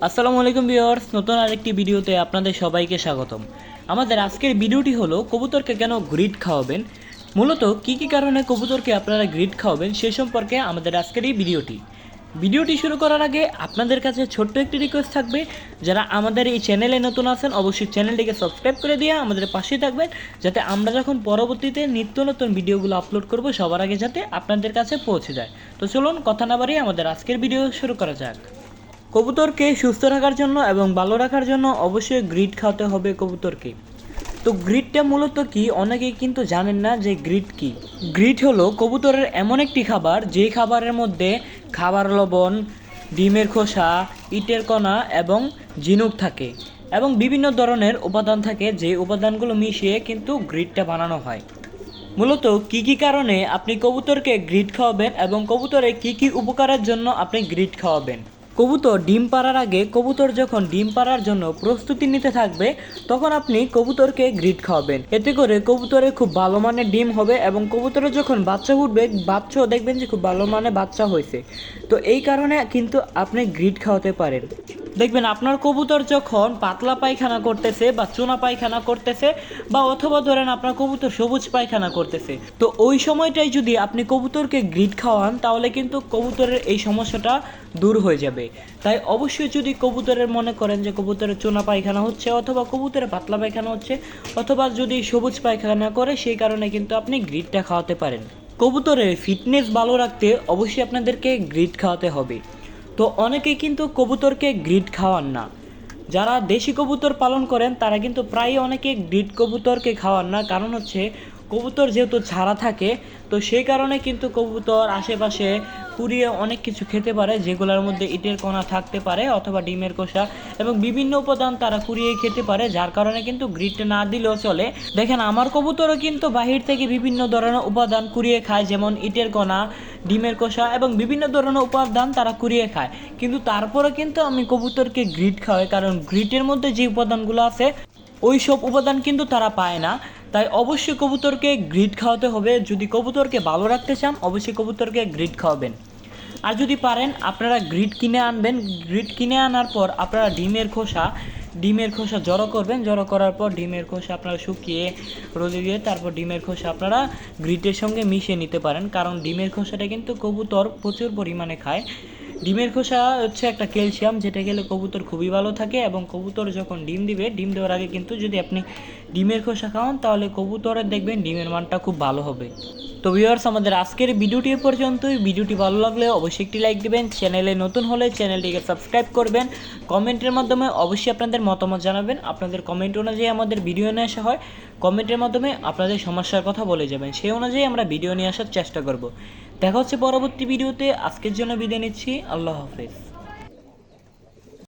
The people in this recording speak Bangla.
আসসালামু আলাইকুম ভিউয়ার্স, নতুন আরেকটি ভিডিওতে আপনাদের সবাইকে স্বাগতম। আমাদের আজকের ভিডিওটি হলো কবুতরকে কেন গ্রিড খাওয়াবেন। মূলত কী কী কারণে কবুতরকে আপনারা গ্রিড খাওয়াবেন সে সম্পর্কে আমাদের আজকের এই ভিডিওটি শুরু করার আগে আপনাদের কাছে ছোট্ট একটি রিকোয়েস্ট থাকবে, যারা আমাদের এই চ্যানেলে নতুন আছেন অবশ্যই চ্যানেলটিকে সাবস্ক্রাইব করে দিয়ে আমাদের পাশেই থাকবেন, যাতে আমরা যখন পরবর্তীতে নিত্য নতুন ভিডিওগুলো আপলোড করব সবার আগে যাতে আপনাদের কাছে পৌঁছে যায়। তো চলুন কথা না বাড়িয়ে আমাদের আজকের ভিডিও শুরু করা যাক। কবুতরকে সুস্থ রাখার জন্য এবং ভালো রাখার জন্য অবশ্যই গ্রিড খাওয়াতে হবে কবুতরকে। তো গ্রিডটা মূলত কি, অনেকেই কিন্তু জানেন না যে গ্রিড কি। গ্রিড হলো কবুতরের এমন একটি খাবার, যে খাবারের মধ্যে খাবার লবণ, ডিমের খোসা, ইটের কণা এবং ঝিনুক থাকে এবং বিভিন্ন ধরনের উপাদান থাকে, যে উপাদানগুলো মিশিয়ে কিন্তু গ্রিডটা বানানো হয়। মূলত কী কী কারণে আপনি কবুতরকে গ্রিড খাওয়াবেন এবং কবুতরের কী কী উপকারের জন্য আপনি গ্রিড খাওয়াবেন। কবুতর ডিম পাড়ার আগে, কবুতর যখন ডিম পাড়ার জন্য প্রস্তুতি নিতে থাকবে, তখন আপনি কবুতরকে গ্রিড খাওয়াবেন। এতে করে কবুতরের খুব ভালো মানের ডিম হবে এবং কবুতরের যখন বাচ্চা ফুটবে, বাচ্চাও দেখবেন যে খুব ভালো মানের বাচ্চা হয়েছে। তো এই কারণে কিন্তু আপনি গ্রিড খাওয়াতে পারেন। দেখবেন আপনার কবুতর যখন পাতলা পায়খানা করতেছে বা চুনা পায়খানা করতেছে, বা অথবা ধরেন আপনার কবুতর সবুজ পায়খানা করতেছে, তো ওই সময়টাই যদি আপনি কবুতরকে গ্রিড খাওয়ান তাহলে কিন্তু কবুতরের এই সমস্যাটা দূর হয়ে যাবে। তাই অবশ্যই যদি কবুতরের মনে করেন যে কবুতরের চুনা পায়খানা হচ্ছে অথবা কবুতরের পাতলা পায়খানা হচ্ছে অথবা যদি সবুজ পায়খানা করে, সেই কারণে কিন্তু আপনি গ্রিডটা খাওয়াতে পারেন। কবুতরের ফিটনেস ভালো রাখতে অবশ্যই আপনাদেরকে গ্রিড খাওয়াতে হবে। তো অনেকেই কিন্তু কবুতরকে গ্রিড খাওয়ান না। যারা দেশি কবুতর পালন করেন তারা কিন্তু প্রায় অনেকে গ্রিড কবুতরকে খাওয়ান না, কারণ হচ্ছে কবুতর যেহেতু ছাড়া থাকে, তো সেই কারণে কিন্তু কবুতর আশেপাশে কুড়িয়ে অনেক কিছু খেতে পারে, যেগুলোর মধ্যে ইটের কণা থাকতে পারে অথবা ডিমের খোসা এবং বিভিন্ন উপাদান তারা কুড়িয়ে খেতে পারে, যার কারণে কিন্তু গ্রিডটা না দিলেও চলে। দেখেন আমার কবুতরও কিন্তু বাহির থেকে বিভিন্ন ধরনের উপাদান কুড়িয়ে খায়, যেমন ইটের কণা, ডিমের খোসা এবং বিভিন্ন ধরনের উপাদান তারা কুড়িয়ে খায়, কিন্তু তারপরে কিন্তু আমি কবুতরকে গ্রিড খাওয়াই, কারণ গ্রিডের মধ্যে যে উপাদানগুলো আছে ওই সব উপাদান কিন্তু তারা পায় না। তাই অবশ্যই কবুতরকে গ্রিড খাওয়াতে হবে। যদি কবুতরকে ভালো রাখতে চান অবশ্যই কবুতরকে গ্রিড খাওয়াবেন। আর যদি পারেন আপনারা গ্রিড কিনে আনবেন। গ্রিড কিনে আনার পর আপনারা ডিমের খোসা জড়ো করবেন। জড়ো করার পর ডিমের খোসা আপনারা শুকিয়ে রোদে দিয়ে তারপর ডিমের খোসা আপনারা গ্রিডের সঙ্গে মিশিয়ে নিতে পারেন, কারণ ডিমের খোসাটা কিন্তু কবুতর প্রচুর পরিমাণে খায়। ডিমের খোসা হচ্ছে একটা ক্যালসিয়াম, যেটা খেলে কবুতর খুবই ভালো থাকে এবং কবুতর যখন ডিম দিবে, ডিম দেওয়ার আগে কিন্তু যদি আপনি ডিমের খোসা খাওয়ান তাহলে কবুতরের দেখবেন ডিমের মানটা খুব ভালো হবে। তো ভিউয়ার্স, আমাদের আজকের ভিডিওটি পর্যন্তই। ভিডিওটি ভালো লাগলে অবশ্যই একটি লাইক দিবেন, চ্যানেলে নতুন হলে চ্যানেলটিকে সাবস্ক্রাইব করবেন, কমেন্টের মাধ্যমে অবশ্যই আপনাদের মতামত জানাবেন। আপনাদের কমেন্ট অনুযায়ী আমাদের ভিডিও নিয়ে আসা হয়, কমেন্টের মাধ্যমে আপনাদের সমস্যার কথা বলে যাবেন, সেই অনুযায়ী আমরা ভিডিও নিয়ে আসার চেষ্টা করব। দেখা হচ্ছে পরবর্তী ভিডিওতে। আজকের জন্য বিদায় নিচ্ছি। আল্লাহ হাফেজ।